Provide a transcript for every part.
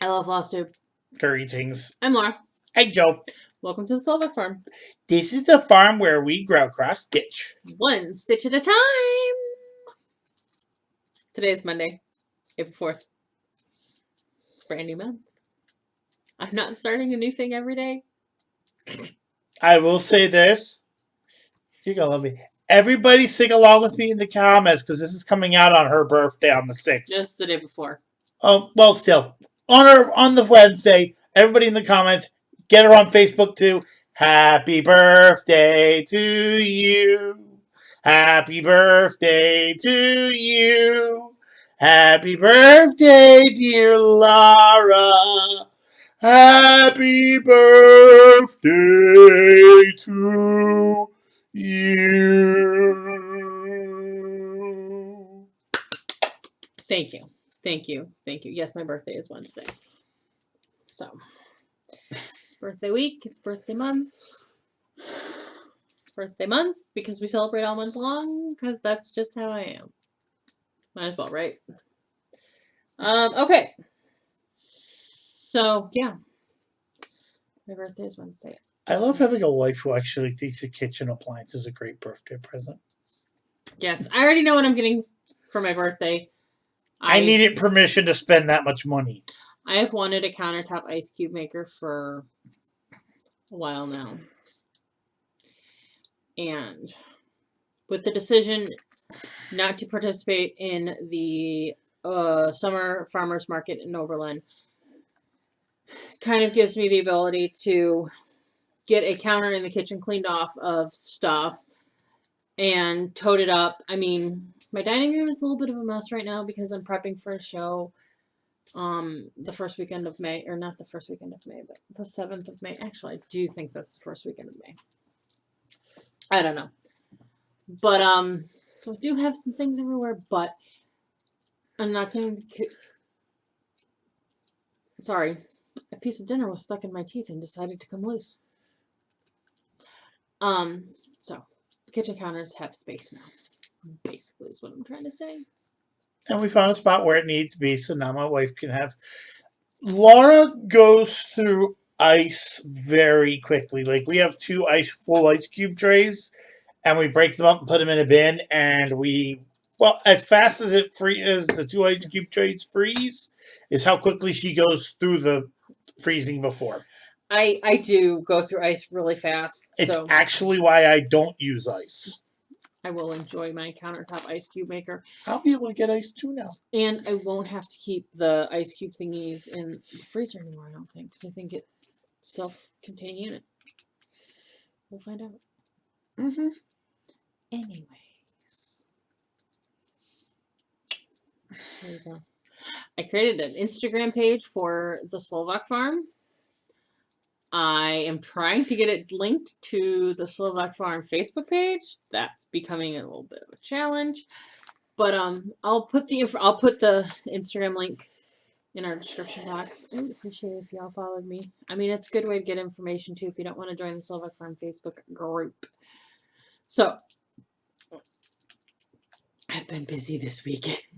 I love Flosstube. Greetings. I'm Laura. Hey, Joe. Welcome to the Slovak Farm. This is the farm where we grow cross-stitch. One stitch at a time. Today's Monday, April 4th. It's a brand new month. I'm not starting a new thing every day. I will say this. You're going to love me. Everybody sing along with me in the comments because this is coming out on her birthday on the 6th. Just the day before. Oh, well, still. On the Wednesday, everybody in the comments, get her on Facebook too. Happy birthday to you. Happy birthday to you. Happy birthday, dear Laura. Happy birthday to you. Thank you. Thank you. Thank you. Yes, my birthday is Wednesday. So, birthday week, it's birthday month. Birthday month because we celebrate all month long because that's just how I am. Might as well, right? Okay. So, yeah. My birthday is Wednesday. I love having a wife who actually thinks a kitchen appliance is a great birthday present. Yes, I already know what I'm getting for my birthday. I needed permission to spend that much money. I have wanted a countertop ice cube maker for a while now. And with the decision not to participate in the summer farmers market in Oberlin, kind of gives me the ability to get a counter in the kitchen cleaned off of stuff and tote it up. I mean, my dining room is a little bit of a mess right now because I'm prepping for a show the first weekend of May, or not the first weekend of May, but the 7th of May. Actually, I do think that's the first weekend of May. I don't know. But, so I do have some things everywhere, but I'm not going to... Sorry. A piece of dinner was stuck in my teeth and decided to come loose. So, the kitchen counters have space now. Basically is what I'm trying to say. And we found a spot where it needs to be, so now my wife can have... Laura goes through ice very quickly. Like, we have 2 full ice cube trays, and we break them up and put them in a bin, and well, as fast as as the 2 ice cube trays freeze, is how quickly she goes through the freezing before. I do go through ice really fast. It's actually why I don't use ice. I will enjoy my countertop ice cube maker. I'll be able to get ice too now. And I won't have to keep the ice cube thingies in the freezer anymore, I don't think, because I think it's self-contained unit. We'll find out. Mm-hmm. Anyways. There you go. I created an Instagram page for the Slovak Farm. I am trying to get it linked to the Slovak Farm Facebook page. That's becoming a little bit of a challenge. But I'll put the Instagram link in our description box. I would appreciate it if y'all followed me. I mean, it's a good way to get information too if you don't want to join the Slovak Farm Facebook group. So, I've been busy this week.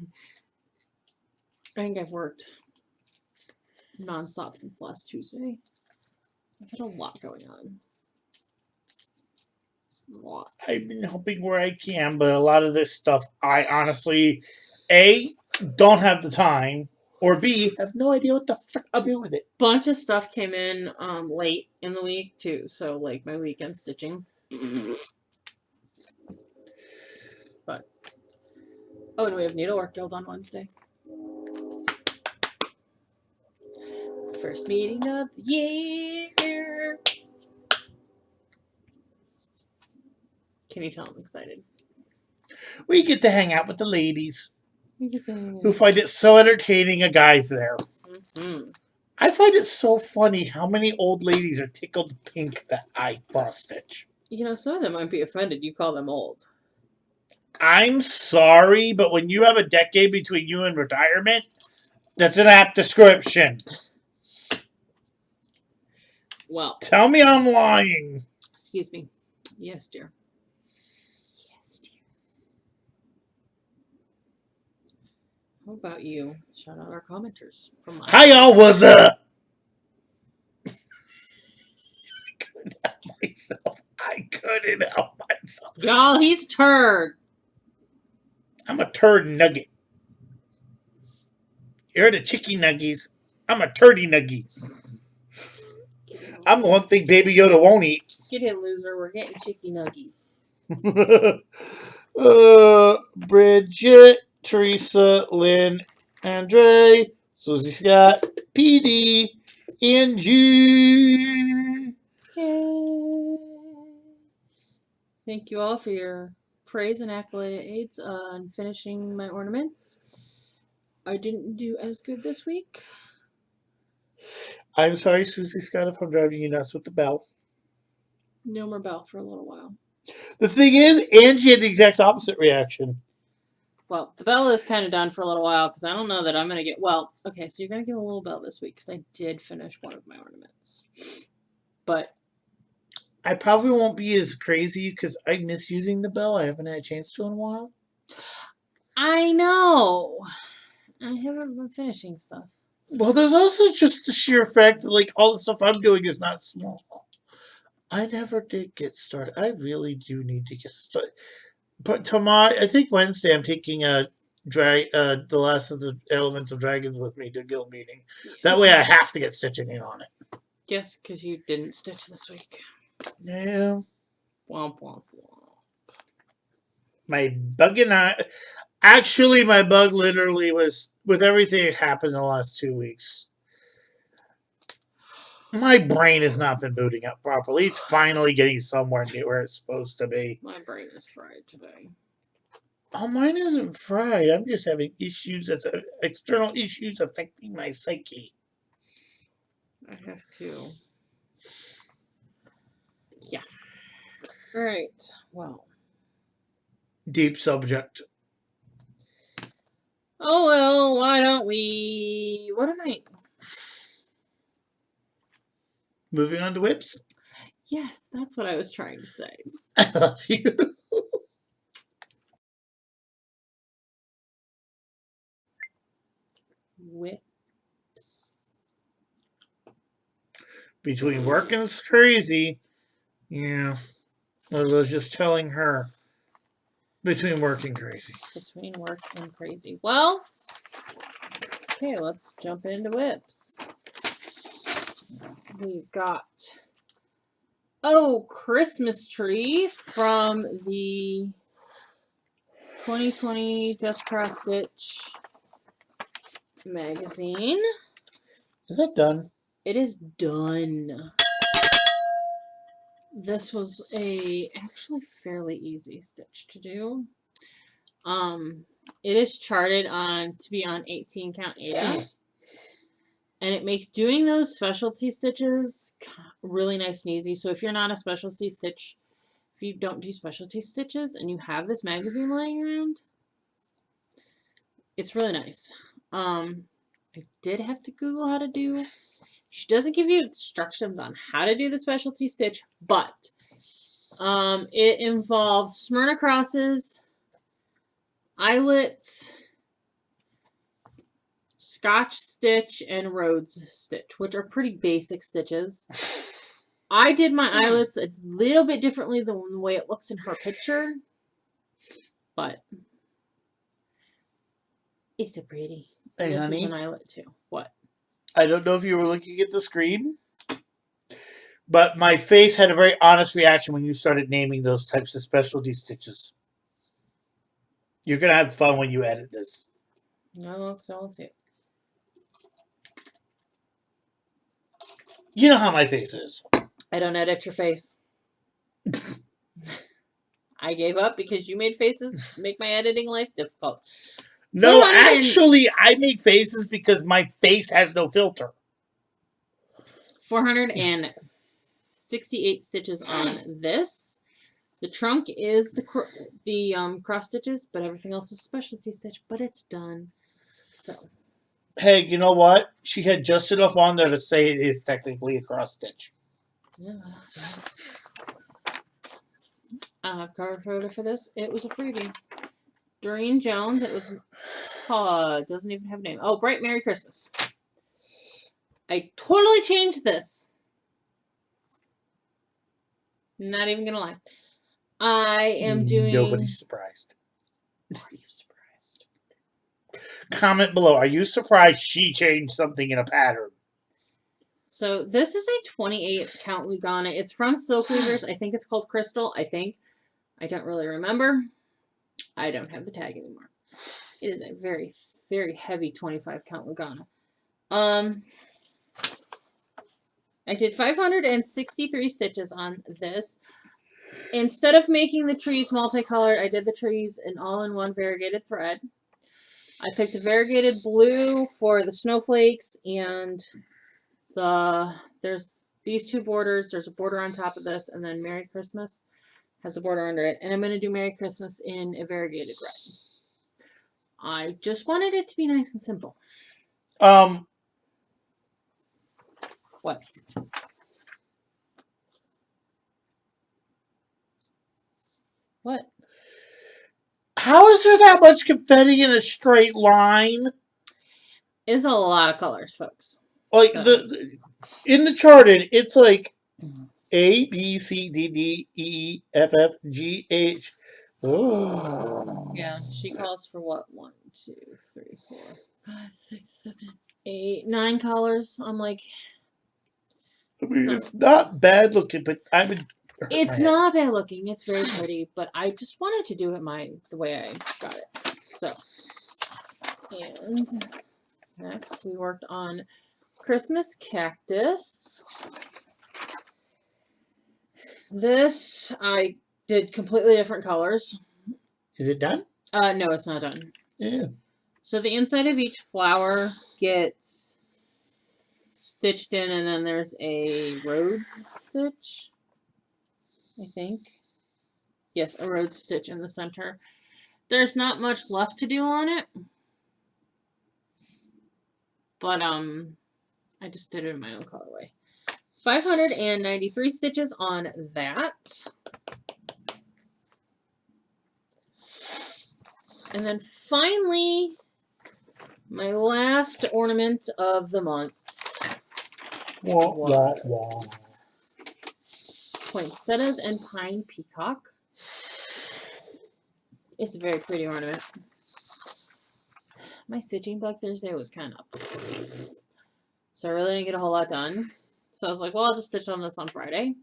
I think I've worked nonstop since last Tuesday. I've had a lot going on. A lot. I've been helping where I can, but a lot of this stuff, I honestly, A, don't have the time, or B, have no idea what the frick I'll do with it. Bunch of stuff came in late in the week, too. So, like, my weekend stitching. But, oh, and we have Needlework Guild on Wednesday. First meeting of the year. Can you tell I'm excited? We get to hang out with the ladies Who who find it so entertaining a guy's there. Mm-hmm. I find it so funny how many old ladies are tickled pink that I cross-stitch. You know, some of them might be offended you call them old. I'm sorry, but when you have a decade between you and retirement, that's an apt description. Well. Tell me I'm lying. Excuse me. Yes, dear. Yes, dear. How about you? Shout out our commenters from last Hi, y'all. What's up? I couldn't help myself. Y'all, he's turd. I'm a turd nugget. You're the chicky nuggies. I'm a turdy nuggie. I'm the one thing Baby Yoda won't eat. Get him, loser. We're getting chicky nuggies. Bridget, Teresa, Lynn, Andre, Susie Scott, PD, and G. Okay. Thank you all for your praise and accolades on finishing my ornaments. I didn't do as good this week. I'm sorry, Susie Scott, if I'm driving you nuts with the bell. No more bell for a little while. The thing is, Angie had the exact opposite reaction. Well, the bell is kind of done for a little while because I don't know that I'm going to get... Well, okay, so you're going to get a little bell this week because I did finish one of my ornaments. But I probably won't be as crazy because I miss using the bell. I haven't had a chance to in a while. I know. I haven't been finishing stuff. Well, there's also just the sheer fact that, like, all the stuff I'm doing is not small. I never did get started. I really do need to get started. But tomorrow, I think Wednesday, I'm taking the last of the Elements of Dragons with me to guild meeting. Yeah. That way, I have to get stitching in on it. Yes, because you didn't stitch this week. Yeah. Womp, womp, womp. My bug and I... Actually, my bug literally was... With everything that happened in the last 2 weeks, my brain has not been booting up properly. It's finally getting somewhere near where it's supposed to be. My brain is fried today. Oh, mine isn't fried. I'm just having issues, external issues affecting my psyche. I have to. Yeah. Alright, well. Deep subject. Oh well, why don't we... What am I... Moving on to whips. Yes, that's what I was trying to say. I love you. Whips. Between work and it's crazy. Yeah. As I was just telling her. Between work and crazy. Between work and crazy. Well, okay, let's jump into whips. We've got... Oh, Christmas tree from the 2020 Just Cross Stitch magazine. Is that done? It is done. This was actually fairly easy stitch to do. It is charted to be on 18 count Ada. And it makes doing those specialty stitches really nice and easy. So if you're not a specialty stitch, if you don't do specialty stitches and you have this magazine laying around, it's really nice. I did have to Google how to do. She doesn't give you instructions on how to do the specialty stitch, but it involves Smyrna crosses, eyelets, Scotch stitch, and Rhodes stitch, which are pretty basic stitches. I did my eyelets a little bit differently than the way it looks in her picture, but it's so pretty. Hey, this honey. is an eyelet too. What? I don't know if you were looking at the screen, but my face had a very honest reaction when you started naming those types of specialty stitches. You're going to have fun when you edit this. No, because I won't see it. You know how my face is. I don't edit your face. I gave up because you made faces make my editing life difficult. No, actually, I make faces because my face has no filter. 468 stitches on this. The trunk is the cross stitches, but everything else is specialty stitch, but it's done. So. Hey, you know what? She had just enough on there to say it is technically a cross stitch. Yeah. I have card photo for this. It was a freebie. Doreen Jones. It was called, doesn't even have a name. Oh, Bright Merry Christmas. I totally changed this. Not even gonna lie. I am doing. Nobody's surprised. Are you surprised? Comment below. Are you surprised she changed something in a pattern? So this is a 28 count Lugana. It's from Silk Weavers. I think it's called Crystal. I don't really remember. I don't have the tag anymore. It is a very, very heavy 25 count Lugana. I did 563 stitches on this. Instead of making the trees multicolored, I did the trees in all-in-one variegated thread. I picked a variegated blue for the snowflakes, and there's these two borders. There's a border on top of this, and then Merry Christmas has a border under it. And I'm going to do Merry Christmas in a variegated red. I just wanted it to be nice and simple. What? What? How is there that much confetti in a straight line? It's a lot of colors, folks. Like So. in the charted, it's like A, B, C, D, D, E, F, F, G, H. Yeah, she calls for what? 1, 2, 3, 4, 5, 6, 7, 8, 9 colors. I'm like, I mean, it's not bad looking, but I would. it's not bad looking. It's very pretty, but I just wanted to do it the way I got it. So, and next we worked on Christmas Cactus. This I did completely different colors. Is it done? No, it's not done. Yeah. So the inside of each flower gets stitched in, and then there's a Rhodes stitch, I think. Yes, a Rhodes stitch in the center. There's not much left to do on it, but I just did it in my own colorway. 593 stitches on that. And then finally, my last ornament of the month was poinsettias and pine peacock. It's a very pretty ornament. My stitching Black Thursday was kind of... So I really didn't get a whole lot done. So I was like, well, I'll just stitch on this on Friday.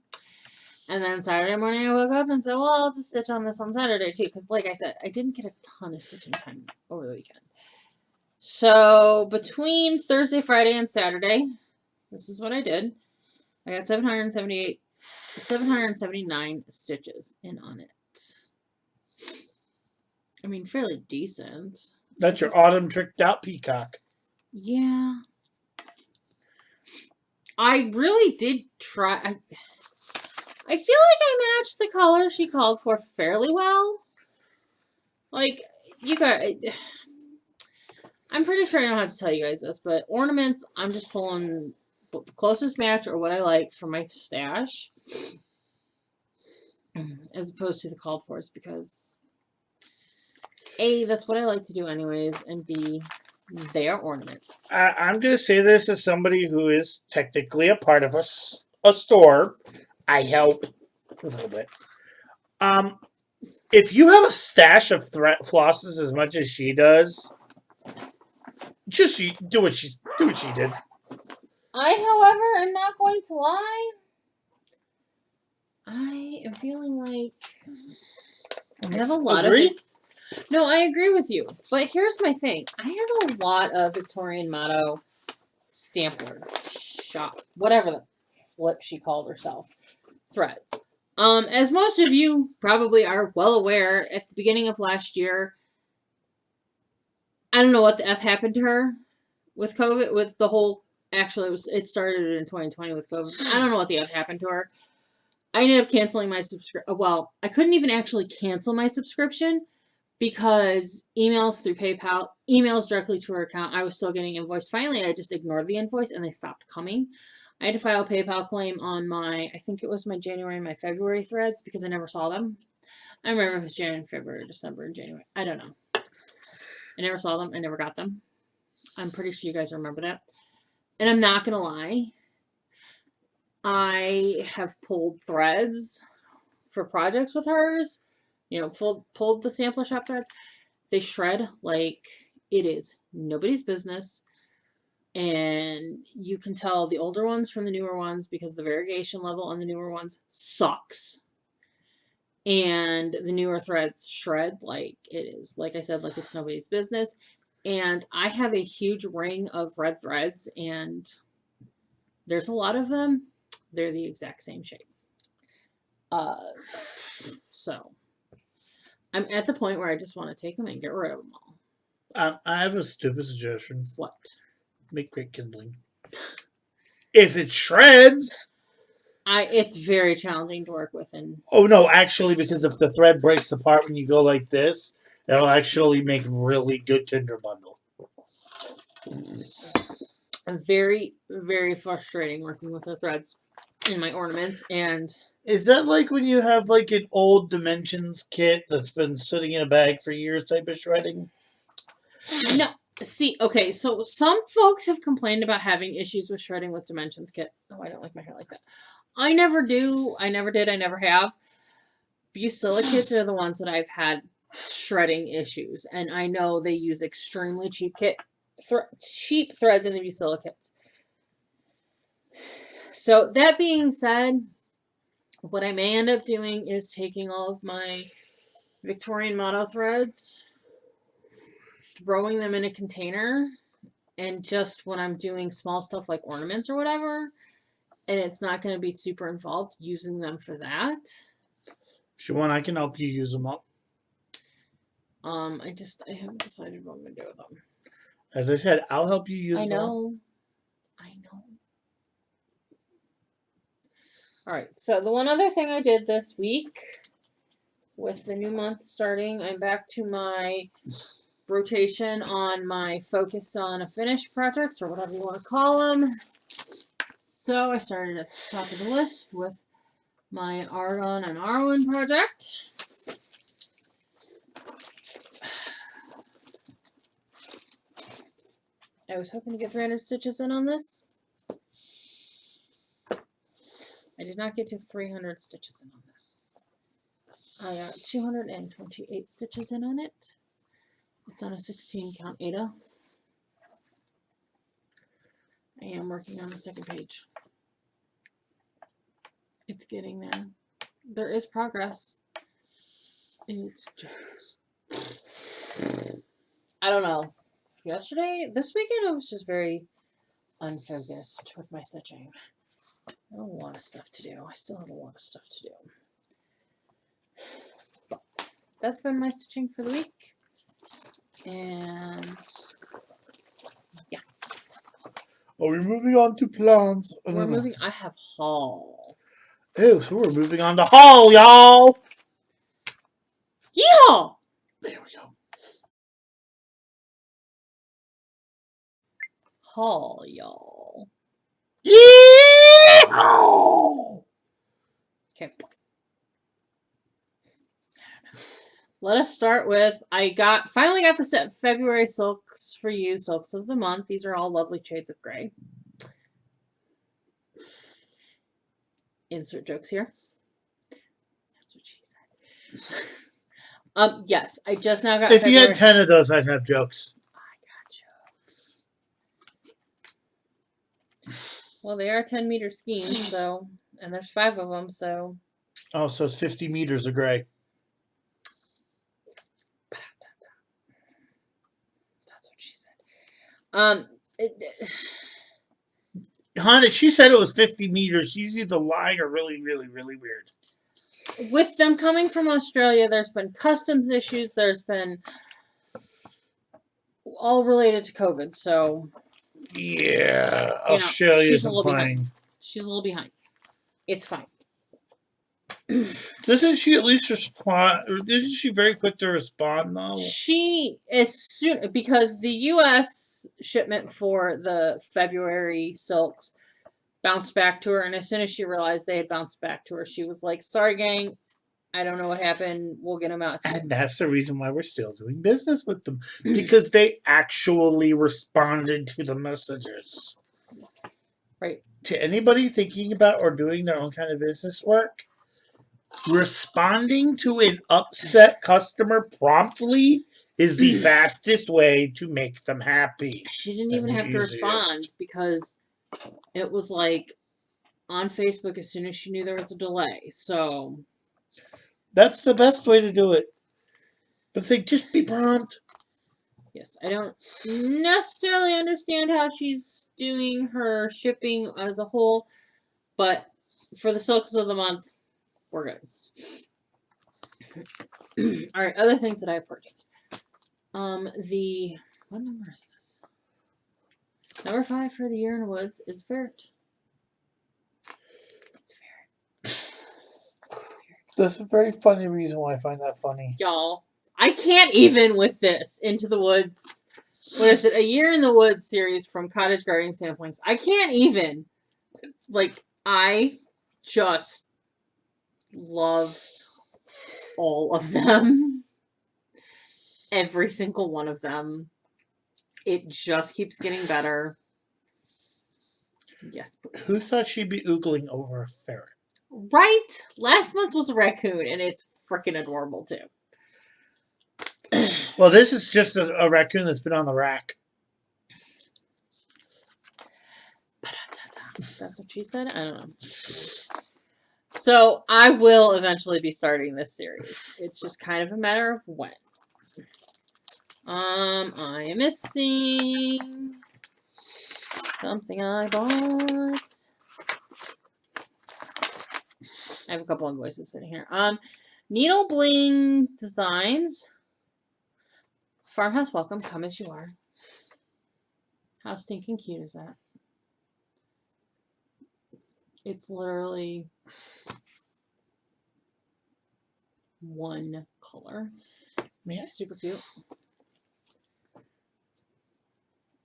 And then Saturday morning I woke up and said, well, I'll just stitch on this on Saturday too. Because like I said, I didn't get a ton of stitching time over the weekend. So between Thursday, Friday, and Saturday, this is what I did. I got 779 stitches in on it. I mean, fairly decent. That's your autumn tricked out peacock. Yeah. I really did try. I feel like I matched the color she called for fairly well. Like, you got... I'm pretty sure I don't have to tell you guys this, but ornaments, I'm just pulling the closest match or what I like for my stash, as opposed to the called fors, because A, that's what I like to do anyways, and B, they are ornaments. I'm going to say this as somebody who is technically a part of a store. I help a little bit. If you have a stash of flosses as much as she does, just do what she did. I, however, am not going to lie. I am feeling like I have a lot of it. No, I agree with you. But here's my thing. I have a lot of Victorian Motto sampler shop, whatever the flip she called herself, threads. As most of you probably are well aware, at the beginning of last year, I don't know what the F happened to her with COVID, with the whole, actually it started in 2020 with COVID. I don't know what the F happened to her. I ended up canceling my subscription. Well, I couldn't even actually cancel my subscription because emails through PayPal, emails directly to her account, I was still getting invoiced. Finally, I just ignored the invoice and they stopped coming. I had to file a PayPal claim on I think it was my January and my February threads because I never saw them. I remember if it was January, February, December, and January. I don't know. I never saw them. I never got them. I'm pretty sure you guys remember that. And I'm not going to lie. I have pulled threads for projects with hers. Pulled the sampler shop threads. They shred like it is nobody's business. And you can tell the older ones from the newer ones because the variegation level on the newer ones sucks. And the newer threads shred like it is, like I said, like it's nobody's business. And I have a huge ring of red threads, and there's a lot of them. They're the exact same shape. So I'm at the point where I just want to take them and get rid of them all. I have a stupid suggestion. What? Make quick kindling. If it shreds. It's very challenging to work with. Oh, no, actually, because if the thread breaks apart when you go like this, it'll actually make really good tinder bundle. Very, very frustrating working with the threads in my ornaments. And is that like when you have like an old Dimensions kit that's been sitting in a bag for years type of shredding? No. See, okay, so some folks have complained about having issues with shredding with Dimensions kit. Oh, I don't like my hair like that. I never do. I never did. I never have. Bucilla kits are the ones that I've had shredding issues. And I know they use extremely cheap cheap threads in the Bucilla kits. So that being said, what I may end up doing is taking all of my Victorian motto threads, throwing them in a container, and just when I'm doing small stuff like ornaments or whatever, and it's not going to be super involved, using them for that. If you want, I can help you use them up. I haven't decided what I'm going to do with them. As I said, I'll help you use them. I know. All right, so the one other thing I did this week, with the new month starting, I'm back to my rotation on my focus on a finished projects, or whatever you want to call them. So I started at the top of the list with my Argon and Arwen project. I was hoping to get 300 stitches in on this. I did not get to 300 stitches in on this. I got 228 stitches in on it. It's on a 16 count Ada. I am working on the second page. It's getting there. There is progress. It's just, I don't know. This weekend, I was just very unfocused with my stitching. I have a lot of stuff to do. I still have a lot of stuff to do. But that's been my stitching for the week. And yeah. Are we moving on to plans? We're moving. I have haul. Ew, so we're moving on to haul, y'all. Yeehaw! There we go. Haul, y'all. Yeah! Okay. Let us start with, finally got the set February silks for you, silks of the month. These are all lovely shades of gray. Insert jokes here. That's what she said. Yes, I just now got If February. you had 10 of those, I'd have jokes. I got jokes. Well, they are 10-meter skeins, so, and there's 5 of them, so. Oh, so it's 50 meters of gray. That's what she said. Honey, she said it was 50 meters. She's either lying or really, really, really weird. With them coming from Australia, there's been customs issues. There's been all related to COVID, so. Yeah, Australia's behind. She's a little behind. It's fine. Doesn't she at least respond? Isn't she very quick to respond, though? She is soon, because the U.S. shipment for the February silks bounced back to her, and as soon as she realized they had bounced back to her, she was like, sorry, gang, I don't know what happened. We'll get them out to you. And that's the reason why we're still doing business with them. Because they actually responded to the messages. Right. To anybody thinking about or doing their own kind of business work, responding to an upset customer promptly is the fastest way to make them happy. She didn't And even the have to easiest. respond because it was like on Facebook as soon as she knew there was a delay. So That's the best way to do it. But say, just be prompt. yes, I don't necessarily understand how she's doing her shipping as a whole, but for the silks of the month, we're good. All right, other things that I purchased. What number is this? Number 5 for the year in the woods is Ferret. It's Ferret. There's a very funny reason why I find that funny. Y'all, I can't even with this Into the Woods. What is it? A Year in the Woods series from Cottage Gardening Samplings. I can't even. Like, I just love all of them. Every single one of them. It just keeps getting better. Yes, please. Who thought she'd be oogling over a ferret? Right? Last month's was a raccoon, and it's freaking adorable, too. Well, this is just a raccoon that's been on the rack. That's what she said? I don't know. So, I will eventually be starting this series. It's just kind of a matter of when. I am missing something I bought. I have a couple invoices sitting here. Needle Bling Designs. Farmhouse Welcome. Come as you are. How stinking cute is that? It's literally one color. Yeah. Super cute.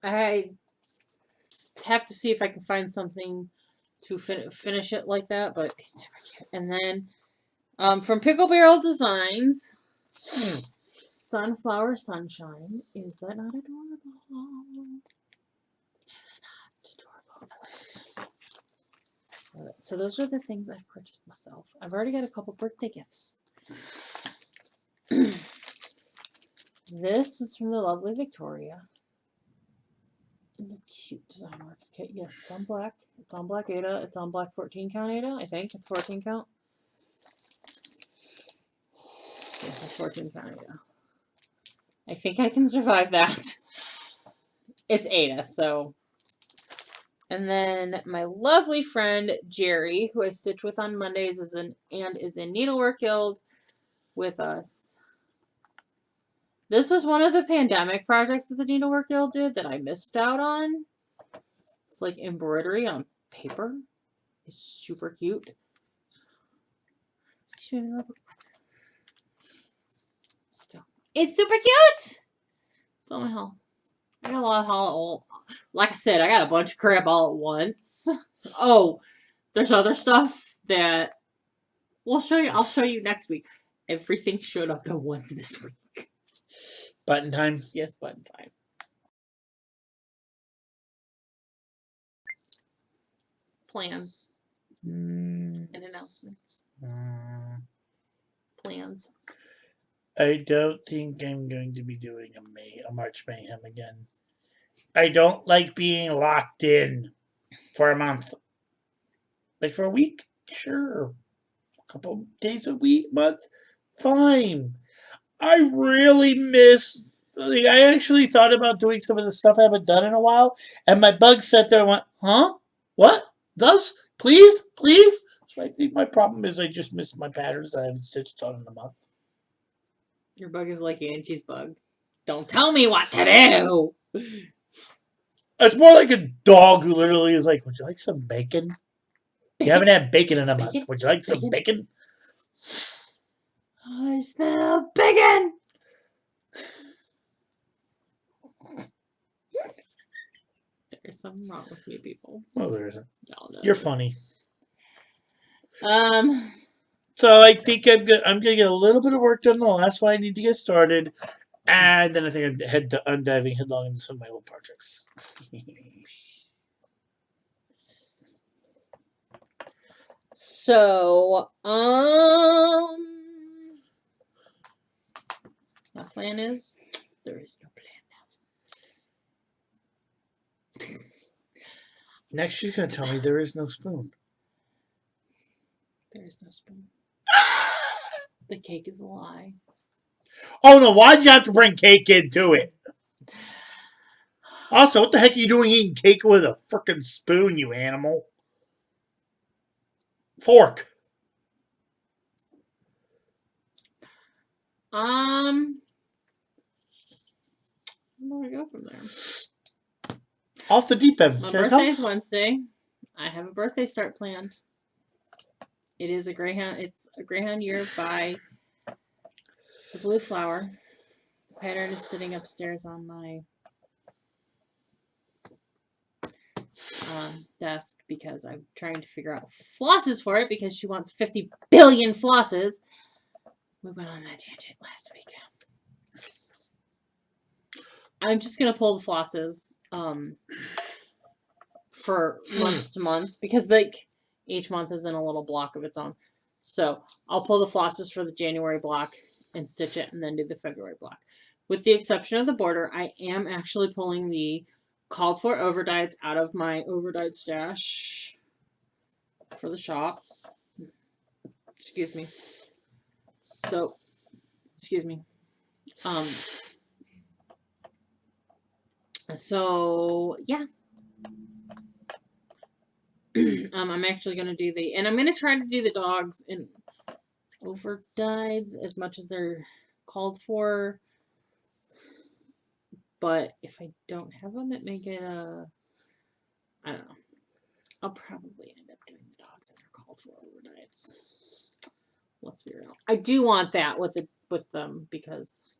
I have to see if I can find something to finish it like that, but it's super cute. And then from Pickle Barrel Designs, Sunflower Sunshine. Is that not adorable? I love it. So those are the things I've purchased myself. I've already got a couple birthday gifts. This is from the lovely Victoria. It's a cute design works kit. Yes, it's on black. It's on black Ada. It's on black 14 count Ada. I think it's 14 count. Yes, it's 14 count Ada. I think I can survive that. It's Ada, so. And then my lovely friend Jerry, who I stitch with on Mondays, is in Needlework Guild with us. This was one of the pandemic projects that the Needlework Guild did that I missed out on. It's like embroidery on paper. It's super cute. It's super cute! It's on my haul. I got a lot of haul. Like I said, I got a bunch of crap all at once. Oh, there's other stuff that we'll show you. I'll show you next week. Everything showed up at once this week. Button time? Yes, button time. Plans and announcements. Plans. I don't think I'm going to be doing a March Mayhem again. I don't like being locked in for a month. Like for a week? Sure. A couple days a week, month? Fine. I really miss... Like, I actually thought about doing some of the stuff I haven't done in a while, and my bug sat there and went, huh? What? Those? Please? Please? So I think my problem is I just missed my patterns I haven't stitched on in a month. Your bug is like Angie's bug. Don't tell me what to do! It's more like a dog who literally is like, would you like some bacon? You haven't had bacon in a month. Would you like some bacon? I smell bacon! There's something wrong with me, people. Well, there isn't. Y'all know You're this. funny. So I think I'm gonna get a little bit of work done. The last one I need to get started, and then I think I'm diving headlong into some of my old projects. So, my plan is there is no plan now. Next, she's gonna tell me there is no spoon. There is no spoon. The cake is a lie. Oh no! Why'd you have to bring cake into it? Also, what the heck are you doing eating cake with a frickin' spoon, you animal? Fork. Where do we go from there? Off the deep end. My Can I come? birthday's Wednesday. I have a birthday start planned. It is a Greyhound. It's a Greyhound year by the Blue Flower. The pattern is sitting upstairs on my desk because I'm trying to figure out flosses for it because she wants 50 billion flosses. We went on that tangent last week. I'm just gonna pull the flosses for month to month because like each month is in a little block of its own. So I'll pull the flosses for the January block and stitch it and then do the February block. With the exception of the border, I am actually pulling the called for overdyes out of my overdyed stash for the shop. Excuse me. So, excuse me. So yeah. I'm actually going to do and I'm going to try to do the dogs in overdyes as much as they're called for. But if I don't have them, it may get I don't know. I'll probably end up doing the dogs that are called for overdyes. Let's be real. I do want that with them because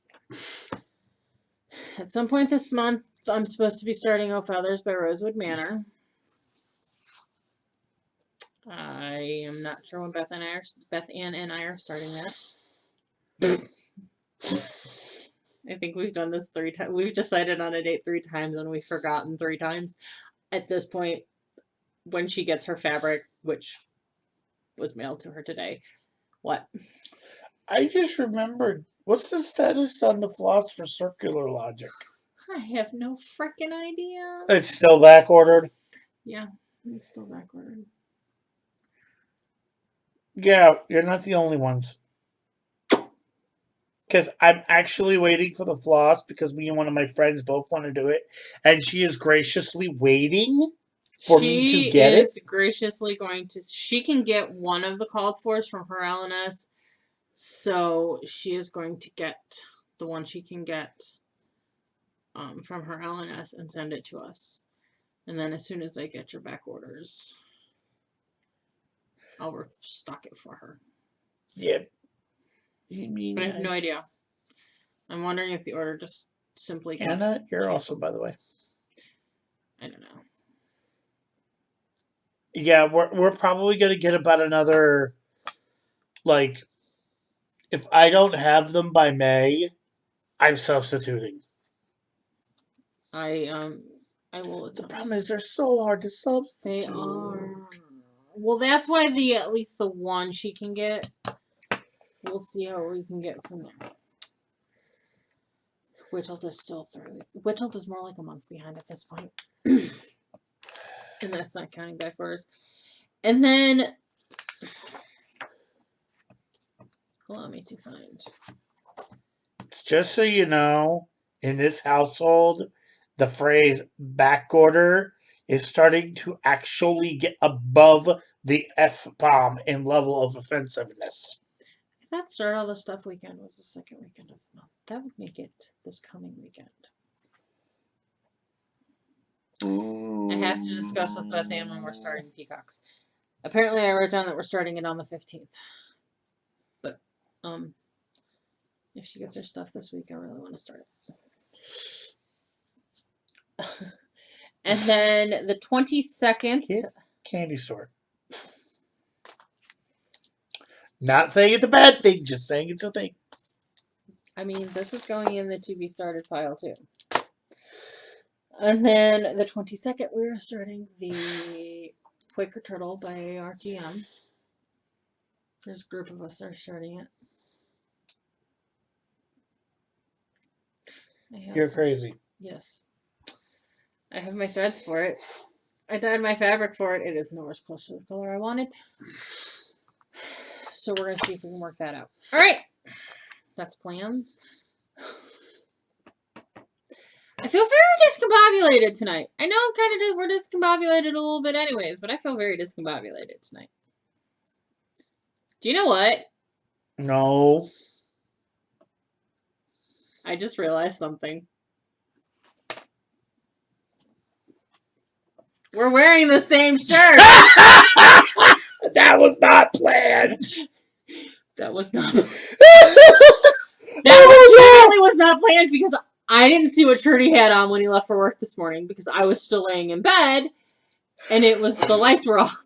at some point this month I'm supposed to be starting O Feathers by Rosewood Manor. I am not sure when Beth Ann and I are starting that. I think we've done this 3 times. We've decided on a date 3 times and we've forgotten 3 times. At this point, when she gets her fabric, which was mailed to her today. What? I just remembered. What's the status on the floss for Circular Logic? I have no frickin' idea. It's still back ordered. Yeah, it's still back ordered. Yeah, you're not the only ones. Because I'm actually waiting for the floss because me and one of my friends both want to do it. And she is graciously waiting for me to get it. She is graciously going to... She can get one of the called fors from her LNS. So she is going to get the one she can get from her LNS and send it to us. And then as soon as I get your back orders, I'll restock it for her. Yep. You mean but I have no idea. I'm wondering if the order just simply... Anna, you're also, by the way. I don't know. Yeah, we're probably going to get about another, like, if I don't have them by May, I'm substituting. I will attempt. The problem is they're so hard to substitute. They are. Well, that's why at least the one she can get. We'll see how we can get from there. Whittled is still 3 weeks. Whittled is more like a month behind at this point. And that's not counting back orders. And then, allow me to find. Just so you know, in this household, the phrase back order is starting to actually get above the F-bomb in level of offensiveness. If that Start All the Stuff weekend was the second weekend of the month, that would make it this coming weekend. I have to discuss with Beth Ann when we're starting Peacocks. Apparently, I wrote down that we're starting it on the 15th. But, if she gets her stuff this week, I really want to start it. And then the 22nd... Candy store. Not saying it's a bad thing, just saying it's a thing. I mean, this is going in the to be started pile too. And then the 22nd, we're starting the Quaker Turtle by RTM. There's a group of us that are starting it. You're crazy. Yes. I have my threads for it. I dyed my fabric for it. It is nowhere close to the color I wanted. So we're going to see if we can work that out. All right. That's plans. I feel very discombobulated tonight. I know we're discombobulated a little bit anyways, but I feel very discombobulated tonight. Do you know what? No. I just realized something. We're wearing the same shirt. That was not planned. That was not. That legitimately was not planned because I didn't see what shirt he had on when he left for work this morning because I was still laying in bed and the lights were off.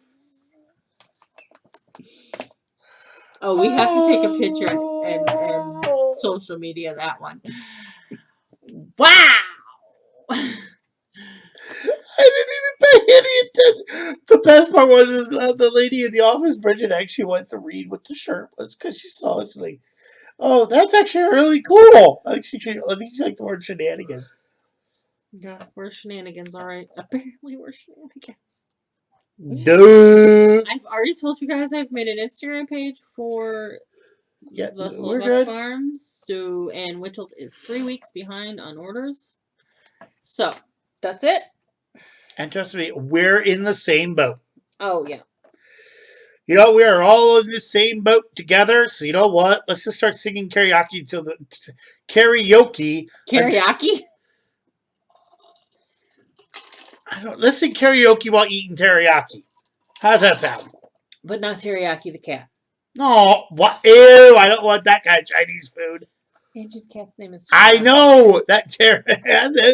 Oh, we have to take a picture and social media that one. Wow! I didn't even pay any attention. The best part was the lady in the office, Bridget, actually went to read what the shirt was because she saw it. She's like, "Oh, that's actually really cool." I think she liked the word shenanigans. Yeah, we're shenanigans, all right. Apparently, we're shenanigans. Duh. I've already told you guys I've made an Instagram page for the Slovak Farm. So, and Witchelt is 3 weeks behind on orders. So, that's it. And trust me, we're in the same boat. Oh, yeah. You know, we are all in the same boat together. So you know what? Let's just start singing karaoke till the karaoke. Karaoke? Let's sing karaoke while eating teriyaki. How's that sound? But not teriyaki the cat. No, what? Ew! I don't want that kind of Chinese food. Angie's cat's name is. I know that.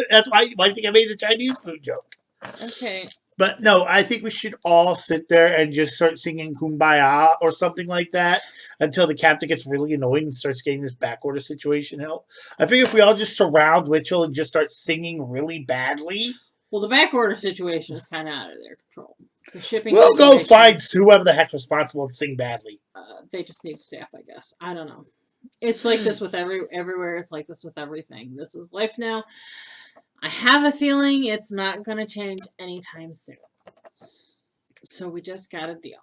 That's why I think I made the Chinese food joke. Okay. But no, I think we should all sit there and just start singing Kumbaya or something like that until the captain gets really annoyed and starts getting this backorder situation help. I think if we all just surround Witchell and just start singing really badly. Well, the backorder situation is kind of out of their control. The shipping. We'll go find whoever the heck's responsible to sing badly. They just need staff, I guess. I don't know. It's like this with everywhere. It's like this with everything. This is life now. I have a feeling it's not going to change anytime soon. So we just got to deal.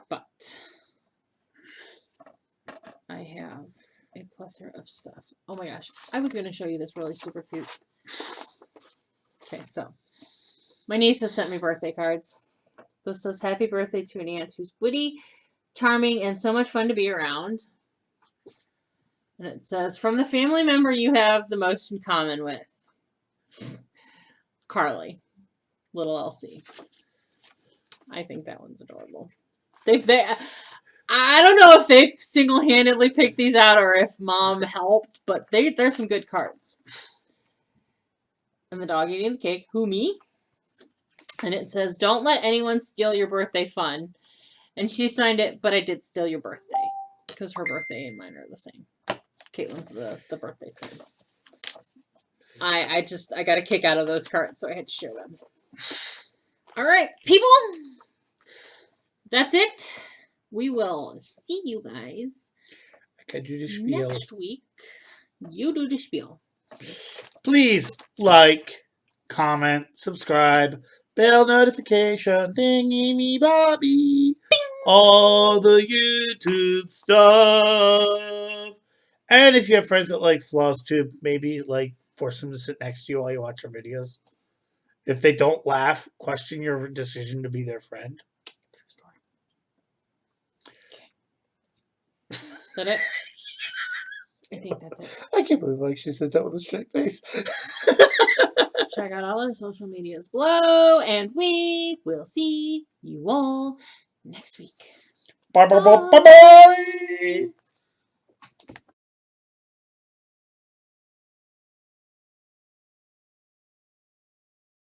But I have a plethora of stuff. Oh my gosh. I was going to show you this really super cute. Okay, so my niece has sent me birthday cards. This says, "Happy birthday to an aunt who's witty, charming, and so much fun to be around." And it says, "From the family member you have the most in common with, Carly, little Elsie." I think that one's adorable. I don't know if they single-handedly picked these out or if Mom helped, but they're some good cards. And the dog eating the cake, who, me? And it says, "Don't let anyone steal your birthday fun." And she signed it, "But I did steal your birthday." Because her birthday and mine are the same. Caitlin's the birthday twin. I got a kick out of those cards, so I had to share them. All right, people. That's it. We will see you guys next week. You do the spiel. Please like, comment, subscribe, bell notification, dingy me bobby, all the YouTube stuff. And if you have friends that like Flosstube, maybe force them to sit next to you while you watch our videos. If they don't laugh, question your decision to be their friend. Okay. Is that it? I think that's it. I can't believe she said that with a straight face. Check out all our social medias below, and we will see you all next week. Bye.